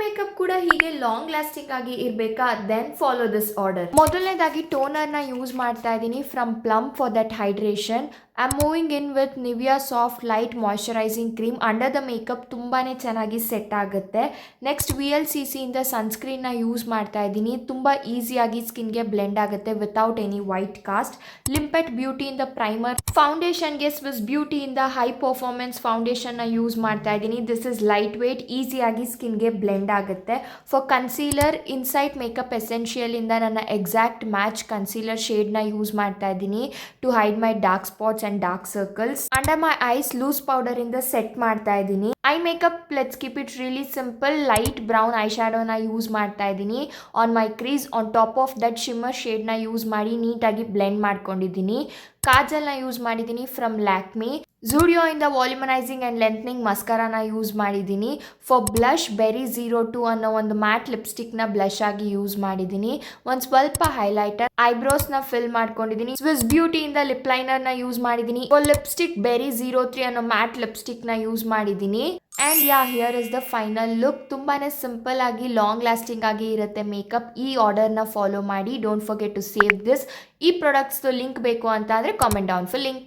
Makeup ಕೂಡ ಹೀಗೆ long lasting ಆಗಿ ಇರಬೇಕಾ? Then follow this order. ಮೊದಲನೇದಾಗಿ ಟೋನರ್ನ ಯೂಸ್ ಮಾಡ್ತಾ ಇದ್ದೀನಿ from Plum for that hydration. I am moving in with Nivea soft light moisturising cream. Under the makeup ತುಂಬಾ ಚೆನ್ನಾಗಿ ಸೆಟ್ ಆಗುತ್ತೆ. ನೆಕ್ಸ್ಟ್ VLCC ಇಂದ ಸನ್ಸ್ಕ್ರೀನ್ನ ಯೂಸ್ ಮಾಡ್ತಾ ಇದ್ದೀನಿ. ತುಂಬ ಈಸಿಯಾಗಿ ಸ್ಕಿನ್ಗೆ ಬ್ಲೆಂಡ್ ಆಗುತ್ತೆ ವಿತೌಟ್ ಎನಿ ವೈಟ್ ಕಾಸ್ಟ್. ಲಿಂಪೆಟ್ ಬ್ಯೂಟಿಯಿಂದ ಪ್ರೈಮರ್. ಫೌಂಡೇಶನ್ಗೆ ಸ್ವಿಸ್ ಬ್ಯೂಟಿಯಿಂದ ಹೈ ಪರ್ಫಾರ್ಮೆನ್ಸ್ ಫೌಂಡೇಶನ್ನ ಯೂಸ್ ಮಾಡ್ತಾ ಇದ್ದೀನಿ. ದಿಸ್ ಇಸ್ ಲೈಟ್ ವೇಟ್, ಈಸಿಯಾಗಿ ಸ್ಕಿನ್ಗೆ ಬ್ಲೆಂಡ್ ಆಗುತ್ತೆ. For concealer insight makeup essential ಇಂದ ನನ್ನ ಎಕ್ಸಾಕ್ಟ್ ಮ್ಯಾಚ್ ಕನ್ಸೀಲರ್ ಶೇಡ್ನ ಯೂಸ್ ಮಾಡ್ತಾ ಇದ್ದೀನಿ to hide my dark spots and dark circles. Under my eyes loose powder ಇಂದ ಸೆಟ್ ಮಾಡ್ತಾ ಇದ್ದೀನಿ. Eye makeup let's keep it really simple. Light brown eye ಶ್ಯಾಡೋನ use ಮಾಡ್ತಾ ಇದ್ದೀನಿ on my crease. On top of that shimmer ಶೇಡ್ನ use ಮಾಡಿ ನೀಟಾಗಿ blend ಮಾಡ್ಕೊಂಡಿದ್ದೀನಿ. ಕಾಜಲ್ನ ಯೂಸ್ ಮಾಡಿದ್ದೀನಿ ಫ್ರಮ್ ಲ್ಯಾಕ್ಮಿ. ಝೂಡಿಯೋ ಇಂದ ವಾಲ್ಯುಮನೈಸಿಂಗ್ ಆ್ಯಂಡ್ ಲೆಂತ್ನಿಂಗ್ ಮಸ್ಕರಾನ ಯೂಸ್ ಮಾಡಿದ್ದೀನಿ. ಫಾರ್ ಬ್ಲಷ್ ಬೆರಿ 02 ಅನ್ನೋ ಒಂದು ಮ್ಯಾಟ್ ಲಿಪ್ಸ್ಟಿಕ್ನ ಬ್ಲಷ್ ಆಗಿ ಯೂಸ್ ಮಾಡಿದ್ದೀನಿ. ಒಂದು ಸ್ವಲ್ಪ ಹೈಲೈಟರ್, ಐಬ್ರೋಸ್ನ ಫಿಲ್ ಮಾಡ್ಕೊಂಡಿದ್ದೀನಿ. ಸ್ವಿಸ್ ಬ್ಯೂಟಿಯಿಂದ ಲಿಪ್ ಲೈನರ್ನ ಯೂಸ್ ಮಾಡಿದ್ದೀನಿ. ಫಾರ್ ಲಿಪ್ಸ್ಟಿಕ್ ಬೆರಿ 03 ಅನ್ನೋ ಮ್ಯಾಟ್ ಲಿಪ್ಸ್ಟಿಕ್ನ ಯೂಸ್ ಮಾಡಿದ್ದೀನಿ. And here is the final look. ತುಂಬಾ ಸಿಂಪಲ್ ಆಗಿ ಲಾಂಗ್ ಲಾಸ್ಟಿಂಗ್ ಆಗಿ ಇರುತ್ತೆ ಮೇಕಪ್. ಈ ಆರ್ಡರ್ನ ಫಾಲೋ ಮಾಡಿ. Don't forget to save this. ಈ ಪ್ರಾಡಕ್ಟ್ಸ್ದು ಲಿಂಕ್ ಬೇಕು ಅಂತ ಅಂದರೆ ಕಾಮೆಂಟ್ ಡೌನ್ ಫಾರ್ ಲಿಂಕ್.